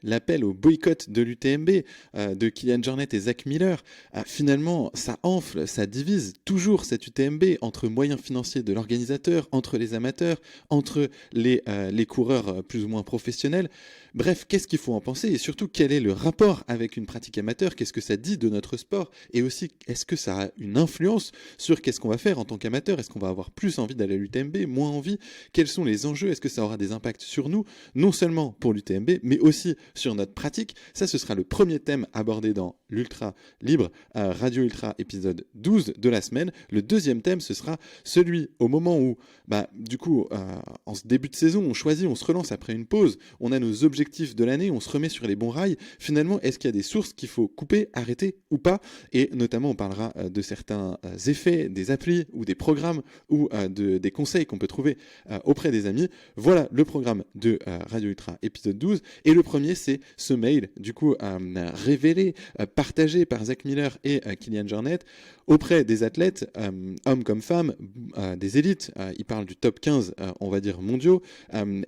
l'appel au boycott de l'UTMB, de Kylian Jornet et Zach Miller, finalement, ça enfle, ça divise toujours cette UTMB entre moyens financiers de l'organisateur, entre les amateurs, entre les coureurs plus ou moins professionnels. Bref, qu'est-ce qu'il faut en penser et surtout quel est le rapport avec une pratique amateur? Qu'est-ce que ça dit de notre sport? Et aussi, est-ce que ça a une influence sur qu'est-ce qu'on va faire en tant qu'amateur? Est-ce qu'on va avoir plus envie d'aller à l'UTMB, moins envie? Quels sont les enjeux? Est-ce que ça aura des impacts sur nous, non seulement pour l'UTMB, mais aussi sur notre pratique? Ça, ce sera le premier thème abordé dans l'Ultra Libre, Radio Ultra épisode 12 de la semaine. Le deuxième thème, ce sera celui au moment où, du coup, en ce début de saison, on choisit, on se relance après une pause, on a nos objectifs de l'année, on se remet sur les bons rails. Finalement, est-ce qu'il y a des sources qu'il faut couper, arrêter ou pas? Et notamment, on parlera de certains effets, des applis ou des programmes ou des conseils qu'on peut trouver auprès des amis. Voilà le programme de Radio Ultra épisode 12. Et le premier, c'est ce mail, du coup, révélé, partagé par Zach Miller et Kylian Jornet auprès des athlètes, hommes comme femmes, des élites. Il parle du top 15, on va dire, mondiaux.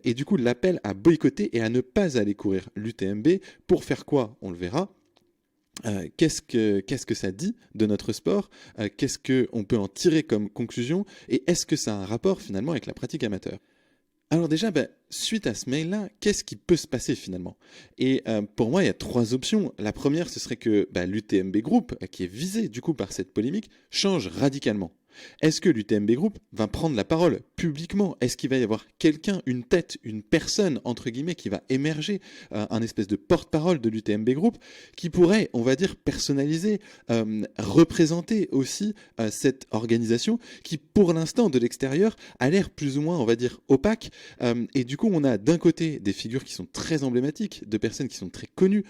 Et du coup, l'appel à boycotter et à ne pas aller courir l'UTMB. Pour faire quoi? On le verra. Qu'est-ce que ça dit de notre sport? Qu'est-ce qu'on peut en tirer comme conclusion? Et est-ce que ça a un rapport finalement avec la pratique amateur? Alors déjà, suite à ce mail-là, qu'est-ce qui peut se passer finalement? Et pour moi, il y a trois options. La première, ce serait que l'UTMB Group, qui est visé du coup par cette polémique, change radicalement. Est-ce que l'UTMB Group va prendre la parole publiquement? Est-ce qu'il va y avoir quelqu'un, une tête, une personne, entre guillemets, qui va émerger, un espèce de porte-parole de l'UTMB Group, qui pourrait, on va dire, personnaliser, représenter aussi cette organisation, qui pour l'instant, de l'extérieur, a l'air plus ou moins, on va dire, opaque. Et du coup, on a d'un côté des figures qui sont très emblématiques, de personnes qui sont très connues,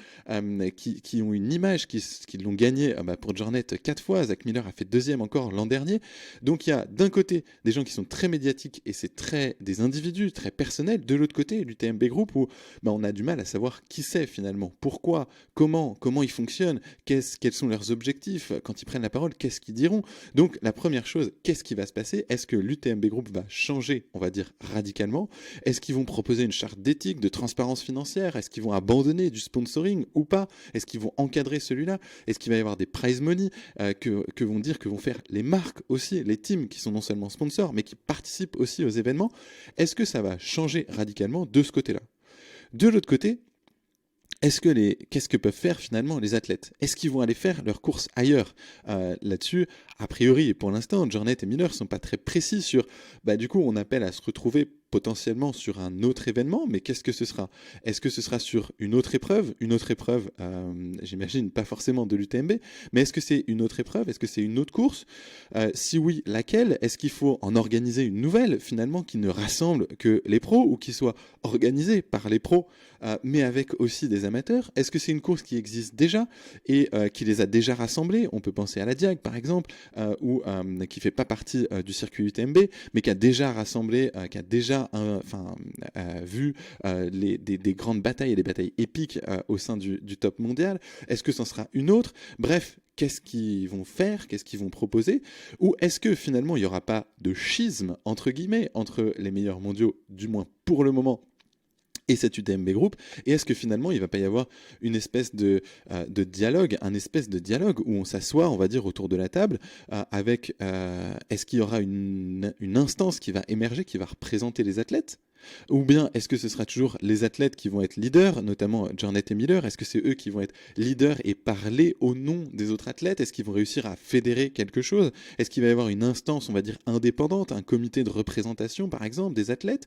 qui ont une image, qui l'ont gagné pour Jornet 4 fois. Zach Miller a fait 2e encore l'an dernier. Donc il y a d'un côté des gens qui sont très médiatiques et c'est des individus très personnels. De l'autre côté, l'UTMB Group où on a du mal à savoir qui c'est finalement, pourquoi, comment ils fonctionnent, quels sont leurs objectifs, quand ils prennent la parole, qu'est-ce qu'ils diront. Donc la première chose, qu'est-ce qui va se passer? Est-ce que l'UTMB Group va changer, on va dire, radicalement? Est-ce qu'ils vont proposer une charte d'éthique, de transparence financière? Est-ce qu'ils vont abandonner du sponsoring ou pas? Est-ce qu'ils vont encadrer celui-là? Est-ce qu'il va y avoir des prize money que vont faire les marques aussi, les teams qui sont non seulement sponsors, mais qui participent aussi aux événements? Est-ce que ça va changer radicalement de ce côté-là? De l'autre côté, qu'est-ce que peuvent faire finalement les athlètes? Est-ce qu'ils vont aller faire leurs courses ailleurs? Là-dessus, a priori, et pour l'instant, Jornet et Miller sont pas très précis sur, du coup, on appelle à se retrouver potentiellement sur un autre événement, mais qu'est-ce que ce sera? Est-ce que ce sera sur une autre épreuve? Une autre épreuve, j'imagine, pas forcément de l'UTMB, mais est-ce que c'est une autre épreuve? Est-ce que c'est une autre course? Si oui, laquelle? Est-ce qu'il faut en organiser une nouvelle, finalement, qui ne rassemble que les pros, ou qui soit organisée par les pros, mais avec aussi des amateurs? Est-ce que c'est une course qui existe déjà et qui les a déjà rassemblés? On peut penser à la Diag, par exemple, ou qui fait pas partie du circuit UTMB, mais qui a déjà rassemblé, qui a déjà vu des grandes batailles et des batailles épiques au sein du top mondial. Est-ce que c'en sera une autre? Bref, qu'est-ce qu'ils vont faire? Qu'est-ce qu'ils vont proposer? Ou est-ce que finalement il n'y aura pas de schisme, entre guillemets, entre les meilleurs mondiaux, du moins pour le moment, et cette UTMB Group? Et est-ce que finalement il ne va pas y avoir une espèce de dialogue, un espèce de dialogue où on s'assoit, on va dire, autour de la table avec, est-ce qu'il y aura une instance qui va émerger, qui va représenter les athlètes? Ou bien est-ce que ce sera toujours les athlètes qui vont être leaders, notamment Jornet et Miller? Est-ce que c'est eux qui vont être leaders et parler au nom des autres athlètes? Est-ce qu'ils vont réussir à fédérer quelque chose? Est-ce qu'il va y avoir une instance, on va dire, indépendante, un comité de représentation, par exemple, des athlètes?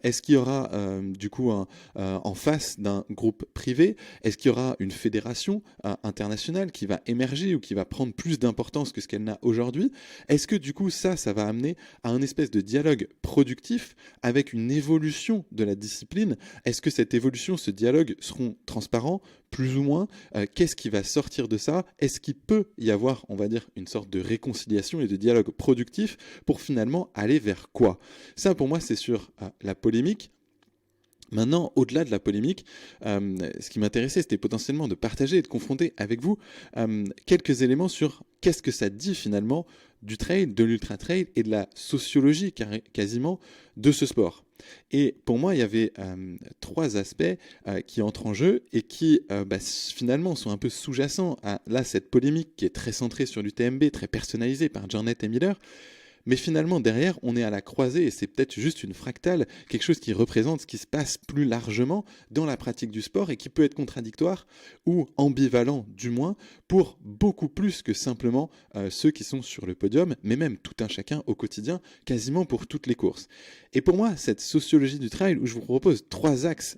Est-ce qu'il y aura du coup en face d'un groupe privé, est-ce qu'il y aura une fédération internationale qui va émerger ou qui va prendre plus d'importance que ce qu'elle n'a aujourd'hui? Est-ce que du coup ça va amener à un espèce de dialogue productif avec une évolution de la discipline? Est-ce que cette évolution, ce dialogue seront transparents, plus ou moins? Qu'est-ce qui va sortir de ça? Est-ce qu'il peut y avoir, on va dire, une sorte de réconciliation et de dialogue productif pour finalement aller vers quoi? Ça, pour moi, c'est sur la polémique. Maintenant, au-delà de la polémique, ce qui m'intéressait, c'était potentiellement de partager et de confronter avec vous quelques éléments sur qu'est-ce que ça dit finalement du trail, de l'ultra-trail et de la sociologie quasiment de ce sport. Et pour moi, il y avait trois aspects qui entrent en jeu et qui finalement sont un peu sous-jacents à là, cette polémique qui est très centrée sur l'UTMB, très personnalisée par Jornet et Miller. Mais finalement, derrière, on est à la croisée et c'est peut-être juste une fractale, quelque chose qui représente ce qui se passe plus largement dans la pratique du sport et qui peut être contradictoire ou ambivalent du moins pour beaucoup plus que simplement ceux qui sont sur le podium, mais même tout un chacun au quotidien, quasiment pour toutes les courses. Et pour moi, cette sociologie du trail, où je vous propose trois axes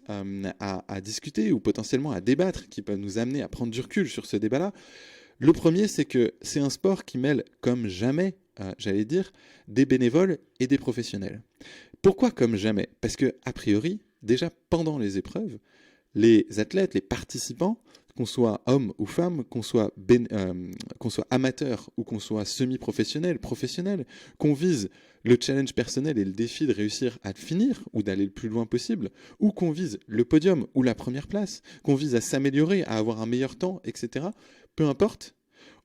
à discuter ou potentiellement à débattre, qui peuvent nous amener à prendre du recul sur ce débat-là. Le premier, c'est que c'est un sport qui mêle comme jamais, j'allais dire, des bénévoles et des professionnels. Pourquoi comme jamais? Parce que, a priori, déjà pendant les épreuves, les athlètes, les participants, qu'on soit hommes ou femmes, qu'on soit amateur ou qu'on soit semi-professionnel, professionnel, qu'on vise le challenge personnel et le défi de réussir à le finir ou d'aller le plus loin possible, ou qu'on vise le podium ou la première place, qu'on vise à s'améliorer, à avoir un meilleur temps, etc. Peu importe,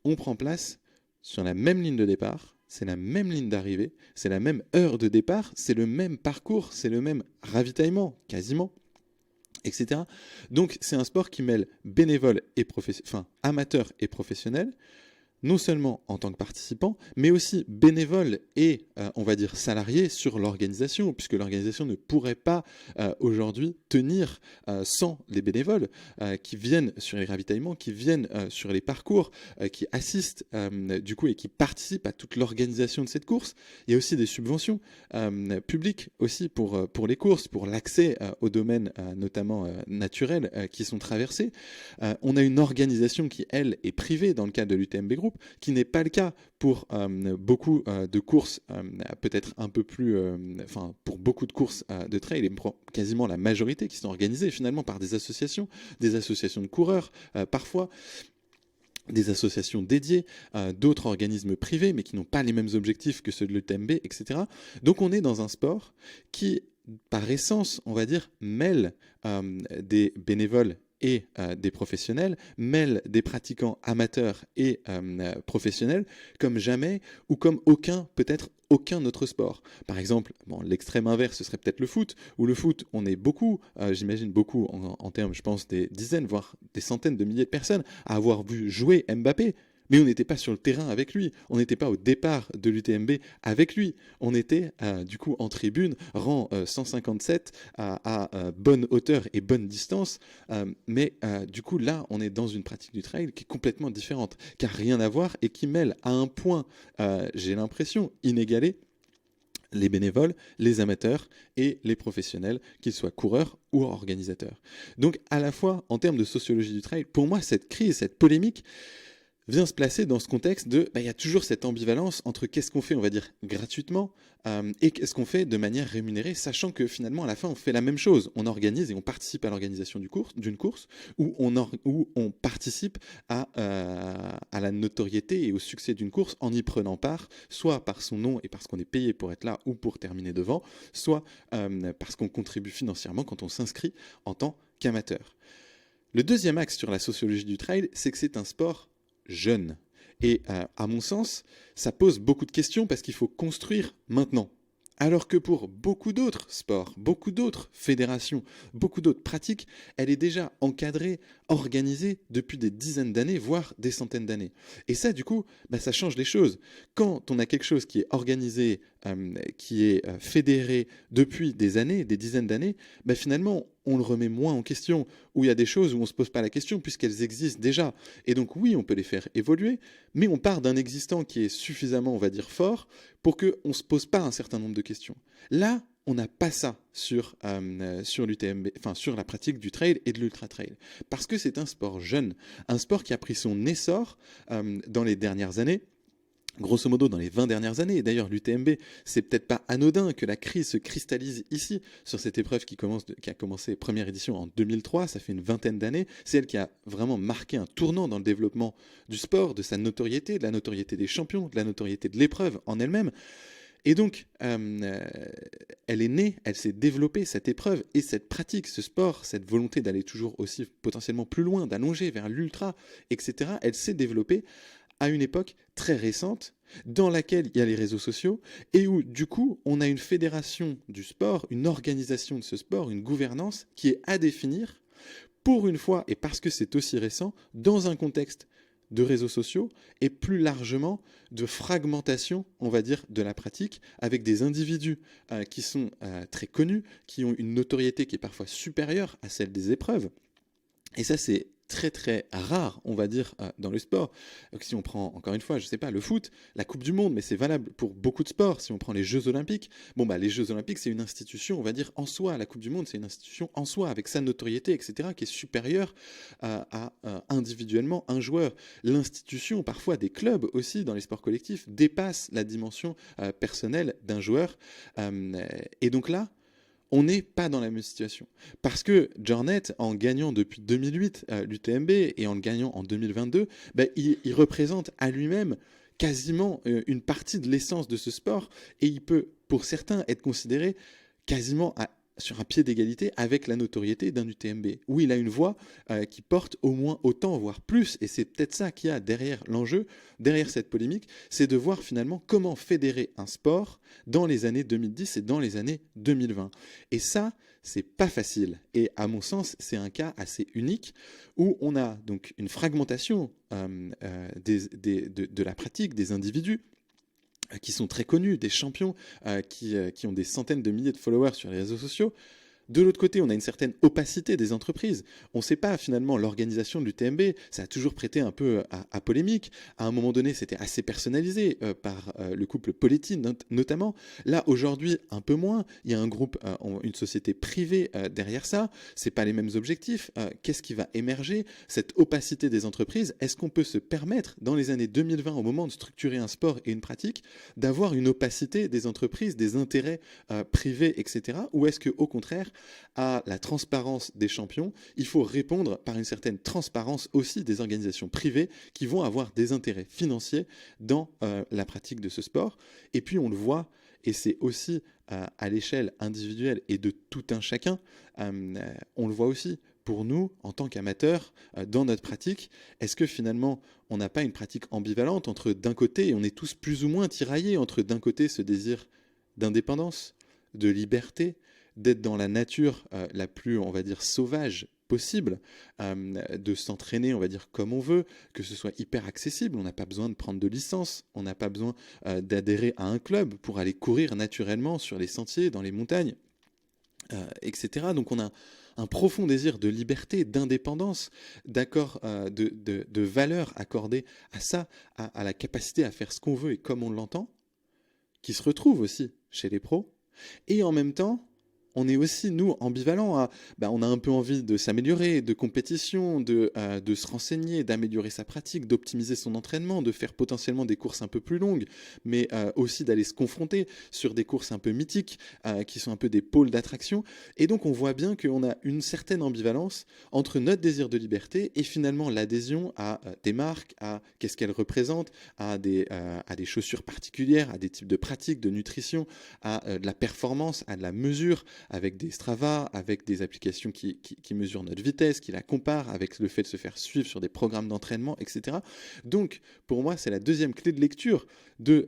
on prend place sur la même ligne de départ, c'est la même ligne d'arrivée, c'est la même heure de départ, c'est le même parcours, c'est le même ravitaillement, quasiment, etc. Donc c'est un sport qui mêle bénévoles et amateurs et professionnels, non seulement en tant que participant, mais aussi bénévole et, on va dire, salarié sur l'organisation, puisque l'organisation ne pourrait pas aujourd'hui tenir sans les bénévoles qui viennent sur les ravitaillements, qui viennent sur les parcours, qui assistent du coup et qui participent à toute l'organisation de cette course. Il y a aussi des subventions publiques aussi pour les courses, pour l'accès aux domaines notamment naturels qui sont traversés. On a une organisation qui, elle, est privée dans le cadre de l'UTMB Group, qui n'est pas le cas pour beaucoup de courses, peut-être un peu plus, pour beaucoup de courses de trail, et quasiment la majorité qui sont organisées finalement par des associations de coureurs, parfois des associations dédiées, d'autres organismes privés, mais qui n'ont pas les mêmes objectifs que ceux de l'UTMB, etc. Donc on est dans un sport qui, par essence, on va dire, mêle des bénévoles et des professionnels, mêle des pratiquants amateurs et professionnels comme jamais ou comme peut-être aucun autre sport. Par exemple, l'extrême inverse, ce serait peut-être le foot, où le foot, on est beaucoup, j'imagine beaucoup en termes, je pense, des dizaines, voire des centaines de milliers de personnes à avoir vu jouer Mbappé. Mais on n'était pas sur le terrain avec lui, on n'était pas au départ de l'UTMB avec lui, on était du coup en tribune, rang 157, à bonne hauteur et bonne distance, mais du coup là on est dans une pratique du trail qui est complètement différente, qui n'a rien à voir et qui mêle à un point, j'ai l'impression, inégalé, les bénévoles, les amateurs et les professionnels, qu'ils soient coureurs ou organisateurs. Donc à la fois en termes de sociologie du trail, pour moi cette crise, cette polémique, vient se placer dans ce contexte de, il y a toujours cette ambivalence entre qu'est-ce qu'on fait, on va dire, gratuitement et qu'est-ce qu'on fait de manière rémunérée, sachant que finalement, à la fin, on fait la même chose. On organise et on participe à l'organisation d'une course où on participe à la notoriété et au succès d'une course en y prenant part, soit par son nom et parce qu'on est payé pour être là ou pour terminer devant, soit parce qu'on contribue financièrement quand on s'inscrit en tant qu'amateur. Le deuxième axe sur la sociologie du trail, c'est que c'est un sport jeune. Et à mon sens, ça pose beaucoup de questions parce qu'il faut construire maintenant. Alors que pour beaucoup d'autres sports, beaucoup d'autres fédérations, beaucoup d'autres pratiques, elle est déjà encadrée, organisée depuis des dizaines d'années, voire des centaines d'années. Et ça, du coup, ça change les choses. Quand on a quelque chose qui est organisé, qui est fédéré depuis des années, des dizaines d'années, finalement, on le remet moins en question, où il y a des choses où on ne se pose pas la question puisqu'elles existent déjà. Et donc oui, on peut les faire évoluer, mais on part d'un existant qui est suffisamment, on va dire, fort pour qu'on ne se pose pas un certain nombre de questions. Là, on n'a pas ça sur l'UTMB, sur la pratique du trail et de l'ultra-trail. Parce que c'est un sport jeune, un sport qui a pris son essor dans les dernières années. Grosso modo, dans les 20 dernières années, et d'ailleurs l'UTMB, c'est peut-être pas anodin que la crise se cristallise ici, sur cette épreuve qui a commencé première édition en 2003, ça fait une vingtaine d'années, c'est elle qui a vraiment marqué un tournant dans le développement du sport, de sa notoriété, de la notoriété des champions, de la notoriété de l'épreuve en elle-même. Et donc, elle est née, elle s'est développée, cette épreuve et cette pratique, ce sport, cette volonté d'aller toujours aussi potentiellement plus loin, d'allonger vers l'ultra, etc. Elle s'est développée à une époque très récente dans laquelle il y a les réseaux sociaux et où, du coup, on a une fédération du sport, une organisation de ce sport, une gouvernance qui est à définir pour une fois, et parce que c'est aussi récent, dans un contexte de réseaux sociaux et plus largement de fragmentation, on va dire, de la pratique, avec des individus qui sont très connus, qui ont une notoriété qui est parfois supérieure à celle des épreuves. Et ça, c'est très très rare, on va dire, dans le sport. Si on prend, encore une fois, je sais pas, le foot, la Coupe du Monde, mais c'est valable pour beaucoup de sports. Si on prend les Jeux Olympiques, bon bah les Jeux Olympiques, c'est une institution, on va dire, en soi. La Coupe du Monde, c'est une institution en soi, avec sa notoriété, etc., qui est supérieure à individuellement un joueur. L'institution, parfois des clubs aussi, dans les sports collectifs, dépasse la dimension personnelle d'un joueur. Et donc là, on n'est pas dans la même situation. Parce que Jornet, en gagnant depuis 2008 l'UTMB et en le gagnant en 2022, ben, il représente à lui-même quasiment une partie de l'essence de ce sport et il peut, pour certains, être considéré quasiment sur un pied d'égalité avec la notoriété d'un UTMB, où il a une voix qui porte au moins autant, voire plus, et c'est peut-être ça qu'il y a derrière l'enjeu, derrière cette polémique, c'est de voir finalement comment fédérer un sport dans les années 2010 et dans les années 2020. Et ça, c'est pas facile. Et à mon sens, c'est un cas assez unique où on a donc une fragmentation de la pratique des individus qui sont très connus, des champions qui ont des centaines de milliers de followers sur les réseaux sociaux. De l'autre côté, on a une certaine opacité des entreprises. On ne sait pas finalement l'organisation de l'UTMB, ça a toujours prêté un peu à polémique. À un moment donné, c'était assez personnalisé par le couple Poletti notamment. Là, aujourd'hui, un peu moins. Il y a un groupe, une société privée derrière ça. C'est pas les mêmes objectifs. Qu'est-ce qui va émerger? Cette opacité des entreprises, est-ce qu'on peut se permettre, dans les années 2020, au moment de structurer un sport et une pratique, d'avoir une opacité des entreprises, des intérêts privés, etc. Ou est-ce qu'au contraire, à la transparence des champions, il faut répondre par une certaine transparence aussi des organisations privées qui vont avoir des intérêts financiers dans la pratique de ce sport. Et puis on le voit, et c'est aussi à l'échelle individuelle et de tout un chacun, on le voit aussi pour nous, en tant qu'amateurs, dans notre pratique, est-ce que finalement, on n'a pas une pratique ambivalente entre d'un côté, et on est tous plus ou moins tiraillés entre d'un côté ce désir d'indépendance, de liberté, d'être dans la nature la plus, on va dire, sauvage possible, de s'entraîner, on va dire, comme on veut, que ce soit hyper accessible. On n'a pas besoin de prendre de licence, on n'a pas besoin d'adhérer à un club pour aller courir naturellement sur les sentiers, dans les montagnes, etc. Donc on a un profond désir de liberté, d'indépendance, de valeur accordée à ça, à la capacité à faire ce qu'on veut et comme on l'entend, qui se retrouve aussi chez les pros. Et en même temps, on est aussi, nous, ambivalents. On a un peu envie de s'améliorer, de compétition, de se renseigner, d'améliorer sa pratique, d'optimiser son entraînement, de faire potentiellement des courses un peu plus longues, mais aussi d'aller se confronter sur des courses un peu mythiques, qui sont un peu des pôles d'attraction. Et donc, on voit bien qu'on a une certaine ambivalence entre notre désir de liberté et finalement l'adhésion à des marques, à qu'est-ce qu'elles représentent, à des chaussures particulières, à des types de pratiques, de nutrition, à de la performance, à de la mesure, avec des Strava, avec des applications qui mesurent notre vitesse, qui la comparent, avec le fait de se faire suivre sur des programmes d'entraînement, etc. Donc, pour moi, c'est la deuxième clé de lecture de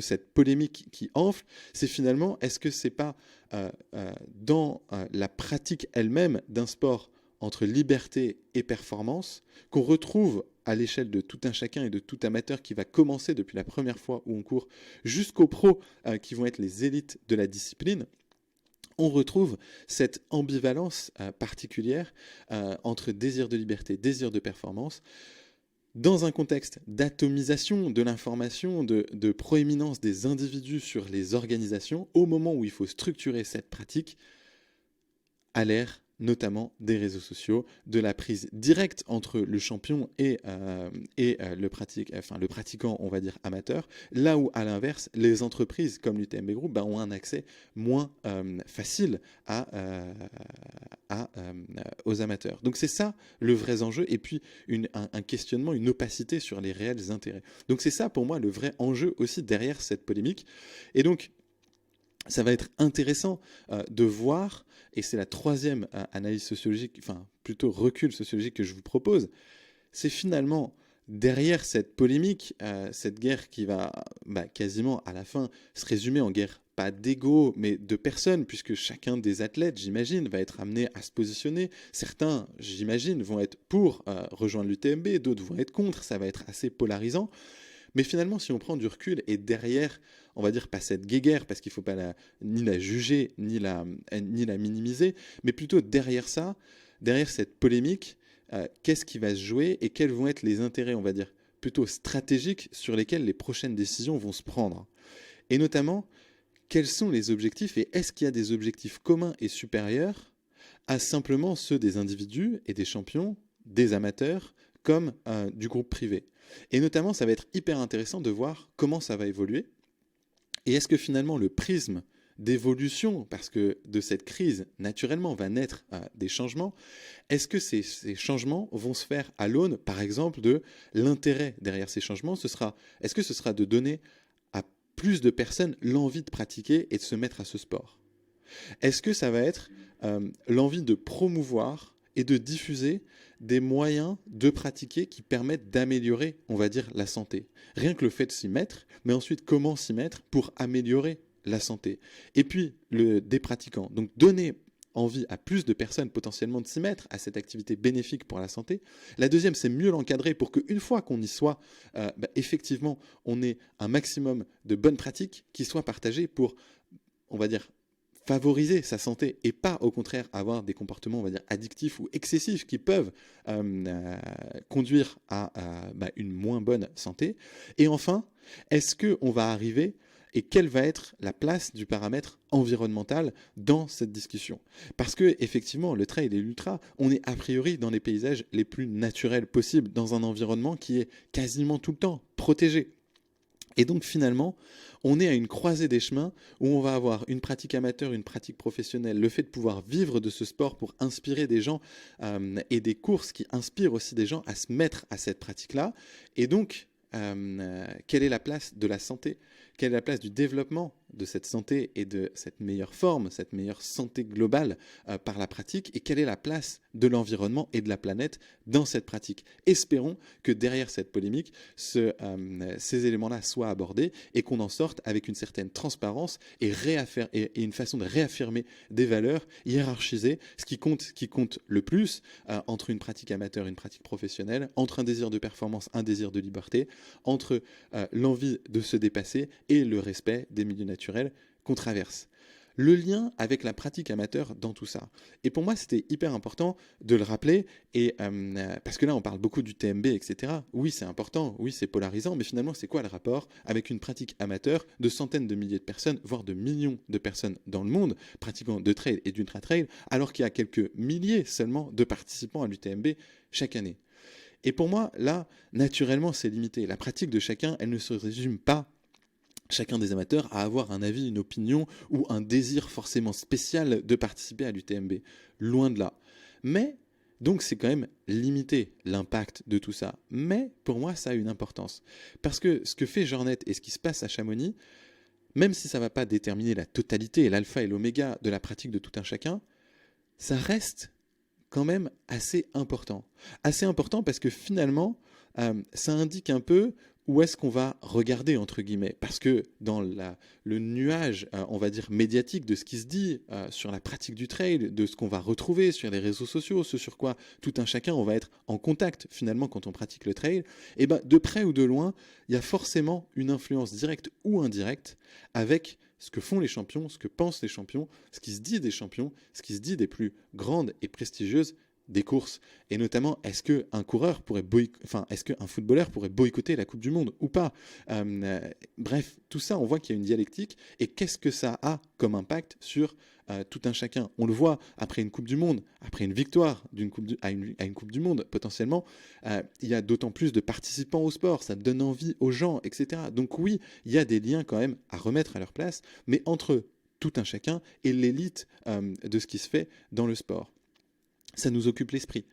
cette polémique qui enfle. C'est finalement, est-ce que c'est pas dans la pratique elle-même d'un sport entre liberté et performance qu'on retrouve à l'échelle de tout un chacun et de tout amateur qui va commencer depuis la première fois où on court jusqu'aux pros qui vont être les élites de la discipline, on retrouve cette ambivalence particulière entre désir de liberté, désir de performance, dans un contexte d'atomisation de l'information, de proéminence des individus sur les organisations, au moment où il faut structurer cette pratique, a l'air notamment des réseaux sociaux, de la prise directe entre le champion et le pratiquant, on va dire amateur, là où à l'inverse, les entreprises comme l'UTMB Group ont un accès moins facile aux amateurs. Donc c'est ça le vrai enjeu, et puis un questionnement, une opacité sur les réels intérêts. Donc c'est ça pour moi le vrai enjeu aussi derrière cette polémique. Et donc ça va être intéressant de voir, et c'est la troisième analyse sociologique, enfin plutôt recul sociologique que je vous propose, c'est finalement derrière cette polémique, cette guerre qui va quasiment à la fin se résumer en guerre, pas d'ego, mais de personnes, puisque chacun des athlètes, j'imagine, va être amené à se positionner. Certains, j'imagine, vont être pour rejoindre l'UTMB, d'autres vont être contre, ça va être assez polarisant. Mais finalement, si on prend du recul et derrière, on va dire pas cette guéguerre, parce qu'il ne faut pas ni la juger, ni la minimiser, mais plutôt derrière ça, derrière cette polémique, qu'est-ce qui va se jouer et quels vont être les intérêts, on va dire, plutôt stratégiques sur lesquels les prochaines décisions vont se prendre. Et notamment, quels sont les objectifs et est-ce qu'il y a des objectifs communs et supérieurs à simplement ceux des individus et des champions, des amateurs, comme du groupe privé. Et notamment, ça va être hyper intéressant de voir comment ça va évoluer. Et est-ce que finalement le prisme d'évolution, parce que de cette crise, naturellement, va naître des changements, est-ce que ces changements vont se faire à l'aune, par exemple, de l'intérêt derrière ces changements? Est-ce que ce sera de donner à plus de personnes l'envie de pratiquer et de se mettre à ce sport? Est-ce que ça va être l'envie de promouvoir et de diffuser des moyens de pratiquer qui permettent d'améliorer, on va dire, la santé? Rien que le fait de s'y mettre, mais ensuite comment s'y mettre pour améliorer la santé? Et puis, des pratiquants. Donc, donner envie à plus de personnes potentiellement de s'y mettre à cette activité bénéfique pour la santé. La deuxième, c'est mieux l'encadrer pour qu'une fois qu'on y soit, effectivement, on ait un maximum de bonnes pratiques qui soient partagées pour, on va dire, favoriser sa santé et pas au contraire avoir des comportements, on va dire, addictifs ou excessifs qui peuvent conduire à une moins bonne santé. Et enfin, est-ce qu'on va arriver et quelle va être la place du paramètre environnemental dans cette discussion? Parce que effectivement, le trail et l'ultra, on est a priori dans les paysages les plus naturels possibles, dans un environnement qui est quasiment tout le temps protégé. Et donc finalement, on est à une croisée des chemins où on va avoir une pratique amateur, une pratique professionnelle, le fait de pouvoir vivre de ce sport pour inspirer des gens et des courses qui inspirent aussi des gens à se mettre à cette pratique-là. Et donc, quelle est la place de la santé? Quelle est la place du développement de cette santé et de cette meilleure forme, cette meilleure santé globale par la pratique? Et quelle est la place de l'environnement et de la planète dans cette pratique? Espérons que derrière cette polémique, ces éléments-là soient abordés et qu'on en sorte avec une certaine transparence et une façon de réaffirmer des valeurs hiérarchisées, ce qui compte le plus entre une pratique amateur et une pratique professionnelle, entre un désir de performance, un désir de liberté, entre l'envie de se dépasser et le respect des milieux naturels qu'on traverse. Le lien avec la pratique amateur dans tout ça. Et pour moi, c'était hyper important de le rappeler, et, parce que là, on parle beaucoup du TMB, etc. Oui, c'est important, oui, c'est polarisant, mais finalement, c'est quoi le rapport avec une pratique amateur de centaines de milliers de personnes, voire de millions de personnes dans le monde, pratiquant de trail et d'ultra-trail, alors qu'il y a quelques milliers seulement de participants à l'UTMB chaque année? Et pour moi, là, naturellement, c'est limité. La pratique de chacun, elle ne se résume pas, chacun des amateurs, à avoir un avis, une opinion ou un désir forcément spécial de participer à l'UTMB. Loin de là. Mais, donc c'est quand même limité l'impact de tout ça. Mais pour moi, ça a une importance. Parce que ce que fait Jornet et ce qui se passe à Chamonix, même si ça ne va pas déterminer la totalité, l'alpha et l'oméga de la pratique de tout un chacun, ça reste quand même assez important. Assez important parce que finalement, ça indique un peu où est-ce qu'on va regarder, entre guillemets. Parce que dans le nuage, on va dire, médiatique de ce qui se dit sur la pratique du trail, de ce qu'on va retrouver sur les réseaux sociaux, ce sur quoi tout un chacun, on va être en contact finalement quand on pratique le trail, et ben, de près ou de loin, il y a forcément une influence directe ou indirecte avec ce que font les champions, ce que pensent les champions, ce qui se dit des champions, ce qui se dit des plus grandes et prestigieuses des courses. Et notamment, est-ce qu'un footballeur pourrait boycotter la Coupe du Monde ou pas? Bref, tout ça, on voit qu'il y a une dialectique. Et qu'est-ce que ça a comme impact sur tout un chacun? On le voit après une Coupe du Monde, après une victoire à une Coupe du Monde, potentiellement, il y a d'autant plus de participants au sport, ça donne envie aux gens, etc. Donc oui, il y a des liens quand même à remettre à leur place, mais entre tout un chacun et l'élite de ce qui se fait dans le sport. Ça nous occupe l'esprit.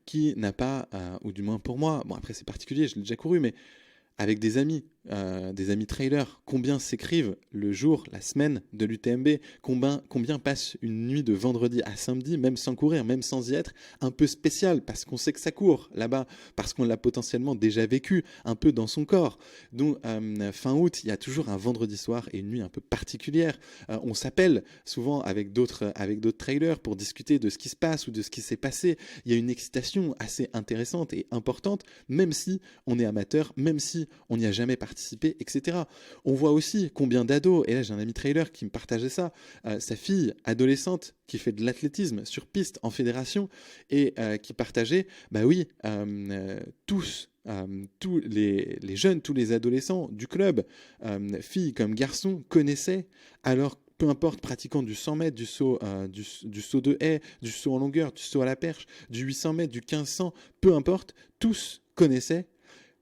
Qui n'a pas, ou du moins pour moi, bon après c'est particulier, je l'ai déjà couru, mais avec des amis trailers, combien s'écrivent le jour, la semaine de l'UTMB, combien passent une nuit de vendredi à samedi, même sans courir, même sans y être, un peu spécial, parce qu'on sait que ça court là-bas, parce qu'on l'a potentiellement déjà vécu, un peu dans son corps. Donc fin août, il y a toujours un vendredi soir et une nuit un peu particulière. On s'appelle souvent avec d'autres trailers pour discuter de ce qui se passe ou de ce qui s'est passé. Il y a une excitation assez intéressante et importante, même si on est amateur, même si on n'y a jamais participé, etc. On voit aussi combien d'ados, et là j'ai un ami trailer qui me partageait ça, sa fille adolescente qui fait de l'athlétisme sur piste en fédération et qui partageait, bah oui, tous les jeunes, tous les adolescents du club, filles comme garçons, connaissaient, alors peu importe, pratiquant du 100 mètres, du saut de haie, du saut en longueur, du saut à la perche, du 800 mètres, du 1500, peu importe, tous connaissaient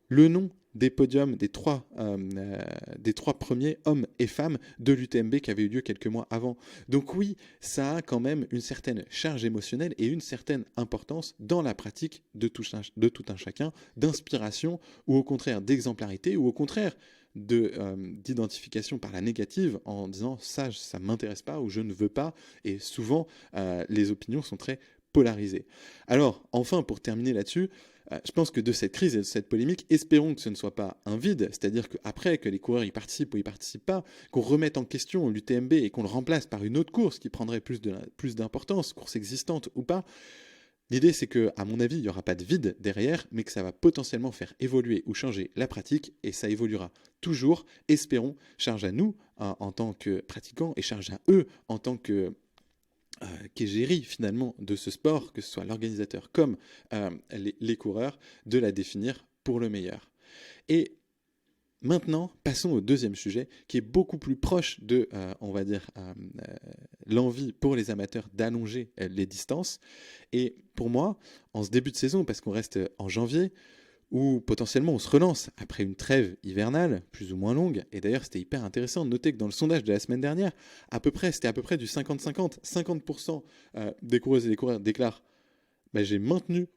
le nom des podiums des trois premiers hommes et femmes de l'UTMB qui avait eu lieu quelques mois avant. Donc oui, ça a quand même une certaine charge émotionnelle et une certaine importance dans la pratique de tout un chacun, d'inspiration ou au contraire d'exemplarité ou au contraire d'identification par la négative en disant ça m'intéresse pas ou je ne veux pas, et souvent les opinions sont très polarisées. Alors enfin, pour terminer là-dessus, je pense que de cette crise et de cette polémique, espérons que ce ne soit pas un vide, c'est-à-dire qu'après que les coureurs y participent ou y participent pas, qu'on remette en question l'UTMB et qu'on le remplace par une autre course qui prendrait plus d'importance, course existante ou pas. L'idée, c'est que, à mon avis, il n'y aura pas de vide derrière, mais que ça va potentiellement faire évoluer ou changer la pratique, et ça évoluera toujours. Espérons, charge à nous en tant que pratiquants, et charge à eux en tant qu'égérie finalement de ce sport, que ce soit l'organisateur comme les coureurs, de la définir pour le meilleur. Et maintenant, passons au deuxième sujet, qui est beaucoup plus proche de, on va dire, l'envie pour les amateurs d'allonger les distances. Et pour moi, en ce début de saison, parce qu'on reste en janvier, où potentiellement on se relance après une trêve hivernale, plus ou moins longue, et d'ailleurs c'était hyper intéressant de noter que dans le sondage de la semaine dernière, c'était à peu près du 50-50, 50% des coureuses et des coureurs déclarent j'ai maintenu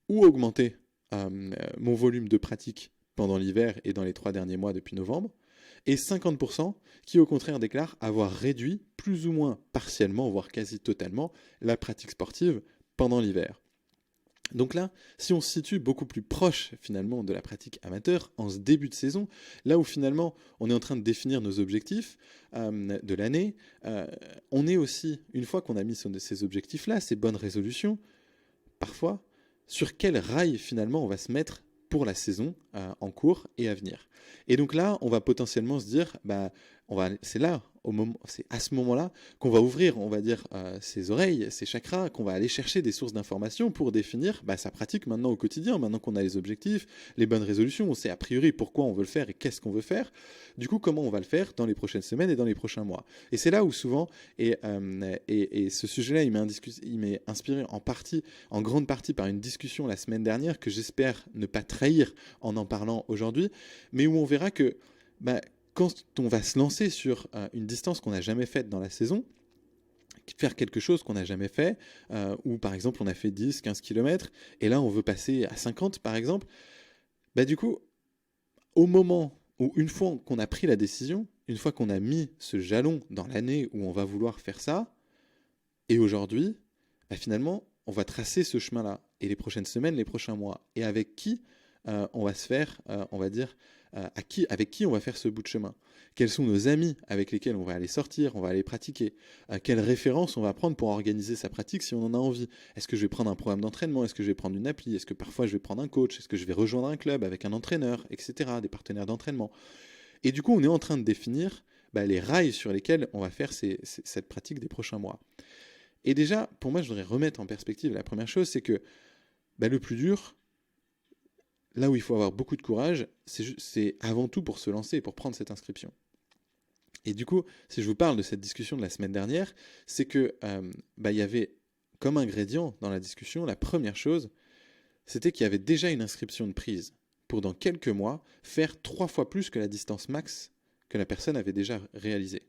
ou augmenté mon volume de pratique pendant l'hiver et dans les 3 derniers mois depuis novembre, et 50% qui au contraire déclarent avoir réduit plus ou moins partiellement, voire quasi totalement, la pratique sportive pendant l'hiver. Donc là, si on se situe beaucoup plus proche finalement de la pratique amateur en ce début de saison, là où finalement on est en train de définir nos objectifs de l'année, on est aussi, une fois qu'on a mis ces objectifs-là, ces bonnes résolutions, parfois, sur quel rail finalement on va se mettre pour la saison en cours et à venir. Et donc là, on va potentiellement se dire, c'est à ce moment-là qu'on va ouvrir, on va dire, ses oreilles, ses chakras, qu'on va aller chercher des sources d'informations pour définir sa pratique maintenant au quotidien, maintenant qu'on a les objectifs, les bonnes résolutions, on sait a priori pourquoi on veut le faire et qu'est-ce qu'on veut faire, du coup comment on va le faire dans les prochaines semaines et dans les prochains mois. Et c'est là où souvent, et ce sujet-là, il m'est inspiré en grande partie par une discussion la semaine dernière que j'espère ne pas trahir en parlant aujourd'hui, mais où on verra que quand on va se lancer sur une distance qu'on n'a jamais faite dans la saison, faire quelque chose qu'on n'a jamais fait, ou par exemple on a fait 10, 15 km, et là on veut passer à 50 par exemple, du coup, au moment où une fois qu'on a pris la décision, une fois qu'on a mis ce jalon dans l'année où on va vouloir faire ça, et aujourd'hui, finalement, on va tracer ce chemin-là, et les prochaines semaines, les prochains mois, et avec qui on va se faire, on va dire, avec qui on va faire ce bout de chemin. Quels sont nos amis avec lesquels on va aller sortir, on va aller pratiquer. Quelles références on va prendre pour organiser sa pratique si on en a envie. Est-ce que je vais prendre un programme d'entraînement? Est-ce que je vais prendre une appli? Est-ce que parfois je vais prendre un coach? Est-ce que je vais rejoindre un club avec un entraîneur, etc., des partenaires d'entraînement? Et du coup, on est en train de définir les rails sur lesquels on va faire cette pratique des prochains mois. Et déjà, pour moi, je voudrais remettre en perspective la première chose, c'est que le plus dur, là où il faut avoir beaucoup de courage, c'est avant tout pour se lancer et pour prendre cette inscription. Et du coup, si je vous parle de cette discussion de la semaine dernière, c'est que il y avait comme ingrédient dans la discussion, la première chose, c'était qu'il y avait déjà une inscription de prise pour dans quelques mois faire 3 fois plus que la distance max que la personne avait déjà réalisée.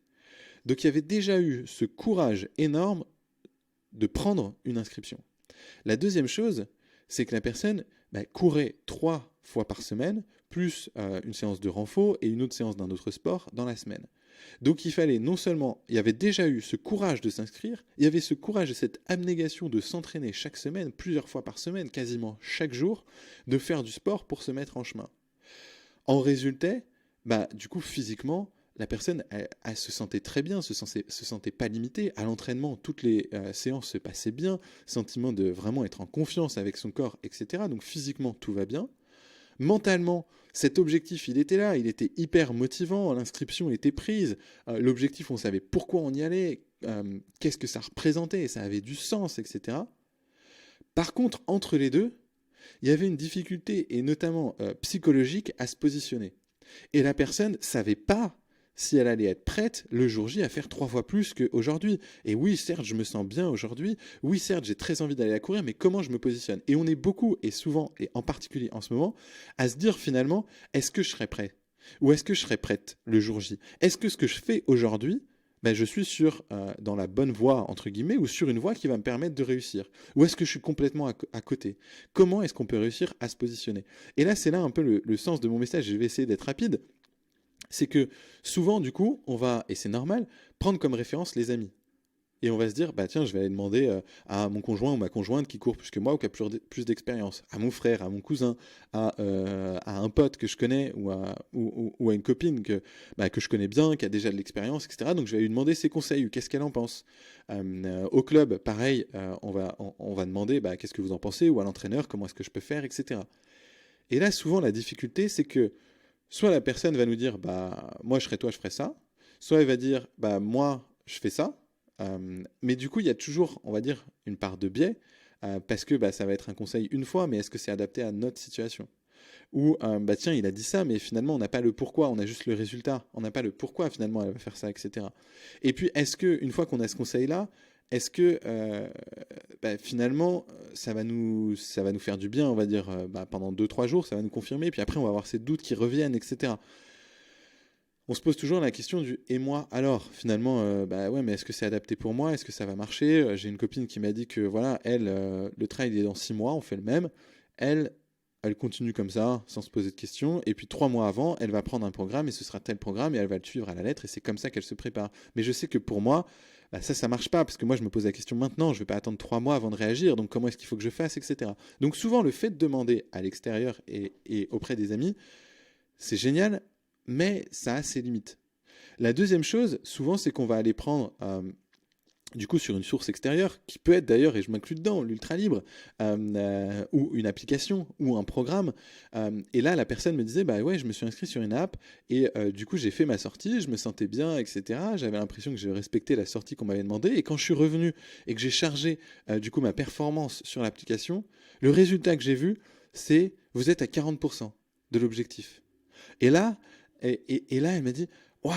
Donc il y avait déjà eu ce courage énorme de prendre une inscription. La deuxième chose, c'est que la personne courait 3 fois par semaine, plus une séance de renfort et une autre séance d'un autre sport dans la semaine. Donc il fallait non seulement, il y avait déjà eu ce courage de s'inscrire, il y avait ce courage et cette abnégation de s'entraîner chaque semaine, plusieurs fois par semaine, quasiment chaque jour, de faire du sport pour se mettre en chemin. En résultat, du coup physiquement, la personne elle se sentait très bien, se sentait pas limitée. À l'entraînement, toutes les séances se passaient bien, sentiment de vraiment être en confiance avec son corps, etc. Donc physiquement, tout va bien. Mentalement, cet objectif, il était là, il était hyper motivant, l'inscription était prise, l'objectif, on savait pourquoi on y allait, qu'est-ce que ça représentait, ça avait du sens, etc. Par contre, entre les deux, il y avait une difficulté, et notamment psychologique, à se positionner. Et la personne ne savait pas si elle allait être prête le jour J à faire 3 fois plus qu'aujourd'hui. Et oui, certes, je me sens bien aujourd'hui. Oui, certes, j'ai très envie d'aller à courir, mais comment je me positionne? Et on est beaucoup, et souvent, et en particulier en ce moment, à se dire finalement, est-ce que je serai prêt? Ou est-ce que je serai prête le jour J? Est-ce que ce que je fais aujourd'hui, je suis dans la bonne voie, entre guillemets, ou sur une voie qui va me permettre de réussir? Ou est-ce que je suis complètement à côté? Comment est-ce qu'on peut réussir à se positionner? Et là, c'est là un peu le sens de mon message, je vais essayer d'être rapide. C'est que souvent, du coup, on va, et c'est normal, prendre comme référence les amis. Et on va se dire, tiens, je vais aller demander à mon conjoint ou ma conjointe qui court plus que moi ou qui a plus d'expérience, à mon frère, à mon cousin, à un pote que je connais ou à une copine que je connais bien, qui a déjà de l'expérience, etc. Donc je vais lui demander ses conseils, ou qu'est-ce qu'elle en pense. Au club, pareil, on va demander qu'est-ce que vous en pensez, ou à l'entraîneur, comment est-ce que je peux faire, etc. Et là, souvent, la difficulté, c'est que soit la personne va nous dire, moi je serais toi, je ferais ça. Soit elle va dire, moi je fais ça. Mais du coup, il y a toujours, on va dire, une part de biais, parce que ça va être un conseil une fois, mais est-ce que c'est adapté à notre situation? Ou, tiens, il a dit ça, mais finalement, on n'a pas le pourquoi, on a juste le résultat. On n'a pas le pourquoi, finalement, elle va faire ça, etc. Et puis, est-ce qu'une fois qu'on a ce conseil-là, est-ce que finalement, ça va nous faire du bien, on va dire, pendant 2-3 jours, ça va nous confirmer, puis après, on va avoir ces doutes qui reviennent, etc. On se pose toujours la question du « et moi alors ?» Finalement, ouais, mais est-ce que c'est adapté pour moi? Est-ce que ça va marcher? J'ai une copine qui m'a dit que, voilà, elle, le trail est dans 6 mois, on fait le même. Elle continue comme ça, sans se poser de questions. Et puis 3 mois avant, elle va prendre un programme et ce sera tel programme et elle va le suivre à la lettre et c'est comme ça qu'elle se prépare. Mais je sais que pour moi, ça marche pas parce que moi, je me pose la question maintenant. Je vais pas attendre 3 mois avant de réagir. Donc comment est-ce qu'il faut que je fasse, etc. Donc souvent, le fait de demander à l'extérieur et auprès des amis, c'est génial, mais ça a ses limites. La deuxième chose, souvent, c'est qu'on va aller prendre du coup sur une source extérieure, qui peut être d'ailleurs, et je m'inclus dedans, l'ultra libre, ou une application, ou un programme. Et là, la personne me disait, ouais, je me suis inscrit sur une app, et du coup, j'ai fait ma sortie, je me sentais bien, etc. J'avais l'impression que j'ai respecté la sortie qu'on m'avait demandé, et quand je suis revenu, et que j'ai chargé, du coup, ma performance sur l'application, le résultat que j'ai vu, c'est, vous êtes à 40% de l'objectif. Et là, elle m'a dit, waouh!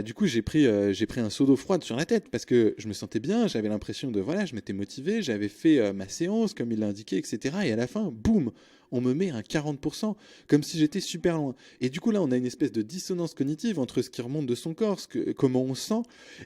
Du coup, j'ai pris un seau d'eau froide sur la tête parce que je me sentais bien, j'avais l'impression de, voilà, je m'étais motivé, j'avais fait ma séance comme il l'a indiqué, etc. Et à la fin, boum, on me met un 40%, comme si j'étais super loin. Et du coup, là, on a une espèce de dissonance cognitive entre ce qui remonte de son corps, comment on se sent,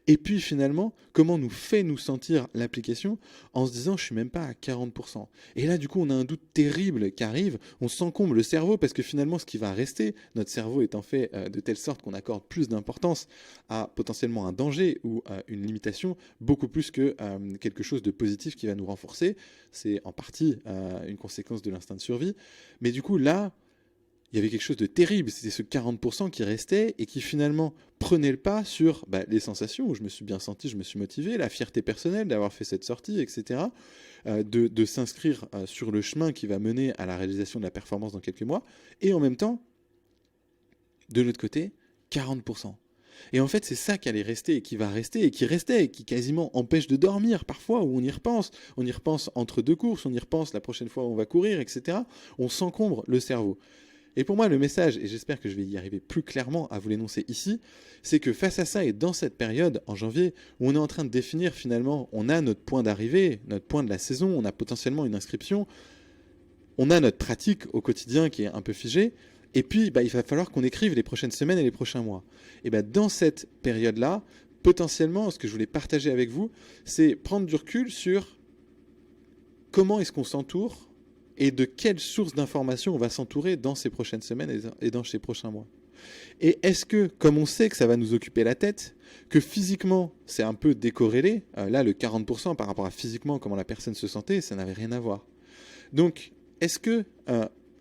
et puis finalement, comment nous fait nous sentir l'application en se disant, je suis même pas à 40%. Et là, du coup, on a un doute terrible qui arrive, on s'encombre le cerveau parce que finalement, ce qui va rester, notre cerveau étant fait de telle sorte qu'on accorde plus d'importance à potentiellement un danger ou une limitation, beaucoup plus que quelque chose de positif qui va nous renforcer. C'est en partie une conséquence de l'instinct de survie. Mais du coup, là, il y avait quelque chose de terrible. C'était ce 40% qui restait et qui finalement prenait le pas sur les sensations où je me suis bien senti, je me suis motivé, la fierté personnelle d'avoir fait cette sortie, etc. De s'inscrire sur le chemin qui va mener à la réalisation de la performance dans quelques mois. Et en même temps, de l'autre côté, 40%. Et en fait, c'est ça qui allait rester et qui va rester et qui restait et qui quasiment empêche de dormir parfois, où on y repense. On y repense entre deux courses, on y repense la prochaine fois où on va courir, etc. On s'encombre le cerveau. Et pour moi, le message, et j'espère que je vais y arriver plus clairement à vous l'énoncer ici, c'est que face à ça et dans cette période, en janvier, où on est en train de définir finalement, on a notre point d'arrivée, notre point de la saison, on a potentiellement une inscription, on a notre pratique au quotidien qui est un peu figée, et puis il va falloir qu'on écrive les prochaines semaines et les prochains mois. Et dans cette période-là, potentiellement, ce que je voulais partager avec vous, c'est prendre du recul sur comment est-ce qu'on s'entoure et de quelles sources d'informations on va s'entourer dans ces prochaines semaines et dans ces prochains mois. Et est-ce que, comme on sait que ça va nous occuper la tête, que physiquement c'est un peu décorrélé, là le 40% par rapport à physiquement comment la personne se sentait, ça n'avait rien à voir. Donc, est-ce que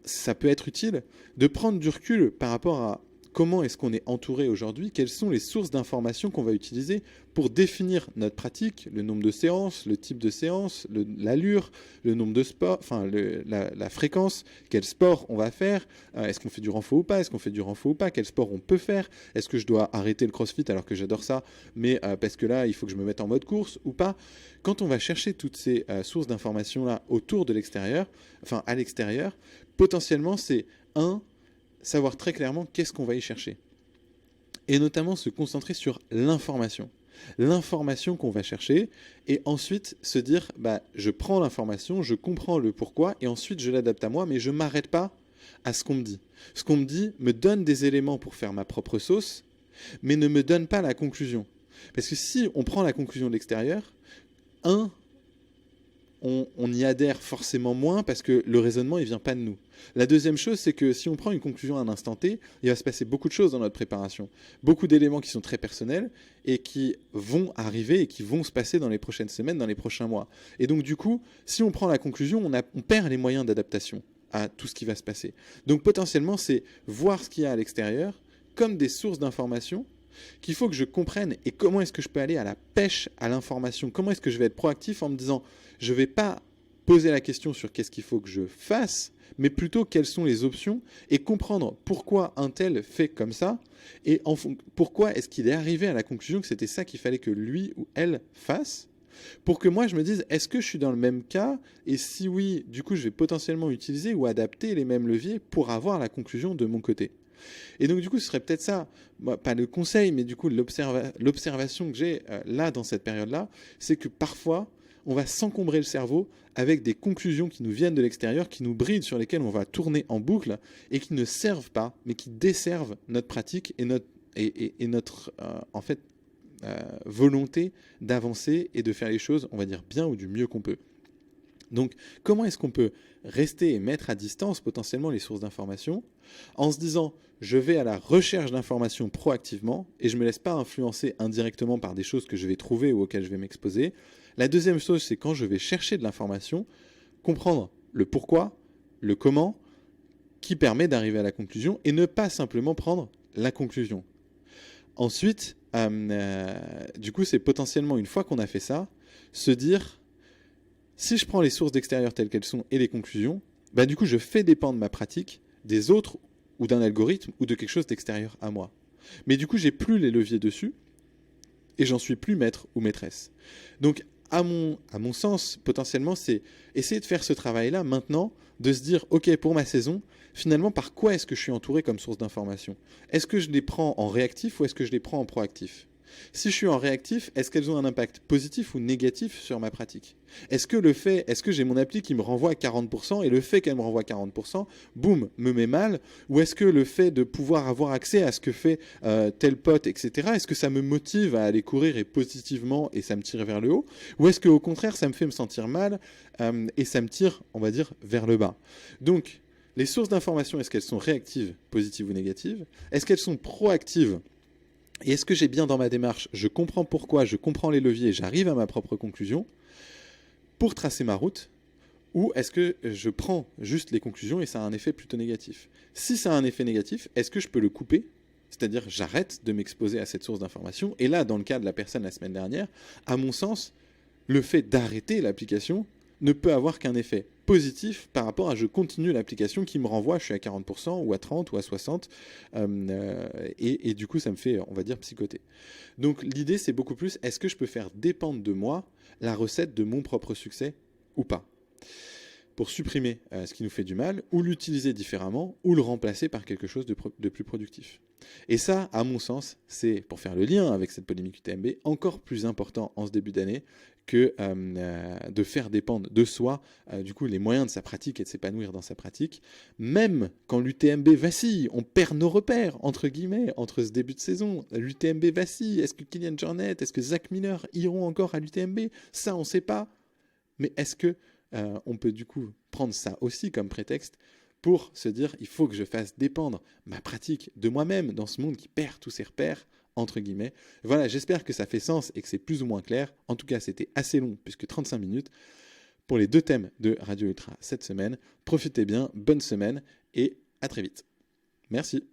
ça peut être utile de prendre du recul par rapport à comment est-ce qu'on est entouré aujourd'hui, quelles sont les sources d'informations qu'on va utiliser pour définir notre pratique, le nombre de séances, le type de séance, l'allure, le nombre de sports, enfin la fréquence, quel sport on va faire, est-ce qu'on fait du renfort ou pas, est-ce qu'on fait du renfort ou pas, quel sport on peut faire, est-ce que je dois arrêter le crossfit alors que j'adore ça, mais parce que là il faut que je me mette en mode course ou pas. Quand on va chercher toutes ces sources d'informations là autour de l'extérieur, enfin à l'extérieur, potentiellement c'est savoir très clairement qu'est-ce qu'on va y chercher. Et notamment se concentrer sur l'information. L'information qu'on va chercher et ensuite se dire, je prends l'information, je comprends le pourquoi et ensuite je l'adapte à moi, mais je ne m'arrête pas à ce qu'on me dit. Ce qu'on me dit me donne des éléments pour faire ma propre sauce, mais ne me donne pas la conclusion. Parce que si on prend la conclusion de l'extérieur, on y adhère forcément moins parce que le raisonnement il vient pas de nous. La deuxième chose, c'est que si on prend une conclusion à un instant T, il va se passer beaucoup de choses dans notre préparation. Beaucoup d'éléments qui sont très personnels et qui vont arriver et qui vont se passer dans les prochaines semaines, dans les prochains mois. Et donc du coup, si on prend la conclusion, on perd les moyens d'adaptation à tout ce qui va se passer. Donc potentiellement, c'est voir ce qu'il y a à l'extérieur comme des sources d'informations qu'il faut que je comprenne et comment est-ce que je peux aller à la pêche à l'information, comment est-ce que je vais être proactif en me disant je ne vais pas poser la question sur qu'est-ce qu'il faut que je fasse, mais plutôt quelles sont les options et comprendre pourquoi un tel fait comme ça et pourquoi est-ce qu'il est arrivé à la conclusion que c'était ça qu'il fallait que lui ou elle fasse pour que moi je me dise est-ce que je suis dans le même cas et si oui, du coup je vais potentiellement utiliser ou adapter les mêmes leviers pour avoir la conclusion de mon côté. Et donc du coup ce serait peut-être ça, pas le conseil mais du coup l'observation que j'ai là dans cette période-là, c'est que parfois on va s'encombrer le cerveau avec des conclusions qui nous viennent de l'extérieur, qui nous brident, sur lesquelles on va tourner en boucle et qui ne servent pas, mais qui desservent notre pratique et notre volonté d'avancer et de faire les choses, on va dire bien ou du mieux qu'on peut. Donc, comment est-ce qu'on peut rester et mettre à distance potentiellement les sources d'informations en se disant je vais à la recherche d'informations proactivement et je ne me laisse pas influencer indirectement par des choses que je vais trouver ou auxquelles je vais m'exposer. La deuxième chose, c'est quand je vais chercher de l'information, comprendre le pourquoi, le comment, qui permet d'arriver à la conclusion et ne pas simplement prendre la conclusion. Ensuite, du coup, c'est potentiellement, une fois qu'on a fait ça, se dire si je prends les sources d'extérieur telles qu'elles sont et les conclusions, du coup, je fais dépendre ma pratique des autres ou d'un algorithme ou de quelque chose d'extérieur à moi. Mais du coup, j'ai plus les leviers dessus et j'en suis plus maître ou maîtresse. Donc, à mon sens, potentiellement, c'est essayer de faire ce travail-là maintenant, de se dire, ok, pour ma saison, finalement, par quoi est-ce que je suis entouré comme source d'information ? Est-ce que je les prends en réactif ou est-ce que je les prends en proactif ? Si je suis en réactif, est-ce qu'elles ont un impact positif ou négatif sur ma pratique ? Est-ce que j'ai mon appli qui me renvoie à 40% et le fait qu'elle me renvoie à 40%, boum, me met mal ? Ou est-ce que le fait de pouvoir avoir accès à ce que fait tel pote, etc., est-ce que ça me motive à aller courir et positivement et ça me tire vers le haut ? Ou est-ce qu'au contraire, ça me fait me sentir mal et ça me tire, on va dire, vers le bas ? Donc, les sources d'information, est-ce qu'elles sont réactives, positives ou négatives ? Est-ce qu'elles sont proactives ? Et est-ce que j'ai bien dans ma démarche, je comprends pourquoi, je comprends les leviers, j'arrive à ma propre conclusion pour tracer ma route, ou est-ce que je prends juste les conclusions et ça a un effet plutôt négatif ? Si ça a un effet négatif, est-ce que je peux le couper ? C'est-à-dire j'arrête de m'exposer à cette source d'information. Et là, dans le cas de la personne la semaine dernière, à mon sens, le fait d'arrêter l'application ne peut avoir qu'un effet positif par rapport à je continue l'application qui me renvoie, je suis à 40% ou à 30 ou à 60 et du coup ça me fait, on va dire, psychoter. Donc l'idée c'est beaucoup plus, est-ce que je peux faire dépendre de moi la recette de mon propre succès ou pas, pour supprimer ce qui nous fait du mal, ou l'utiliser différemment, ou le remplacer par quelque chose de plus productif. Et ça, à mon sens, c'est, pour faire le lien avec cette polémique UTMB, encore plus important en ce début d'année que de faire dépendre de soi du coup les moyens de sa pratique et de s'épanouir dans sa pratique, même quand l'UTMB vacille, on perd nos repères, entre guillemets, entre ce début de saison, l'UTMB vacille, est-ce que Kilian Jornet, est-ce que Zach Miller iront encore à l'UTMB? Ça, on ne sait pas, mais est-ce que on peut du coup prendre ça aussi comme prétexte pour se dire il faut que je fasse dépendre ma pratique de moi-même dans ce monde qui perd tous ses repères, entre guillemets. Voilà, j'espère que ça fait sens et que c'est plus ou moins clair. En tout cas, c'était assez long puisque 35 minutes pour les 2 thèmes de Radio Ultra cette semaine. Profitez bien, bonne semaine et à très vite. Merci.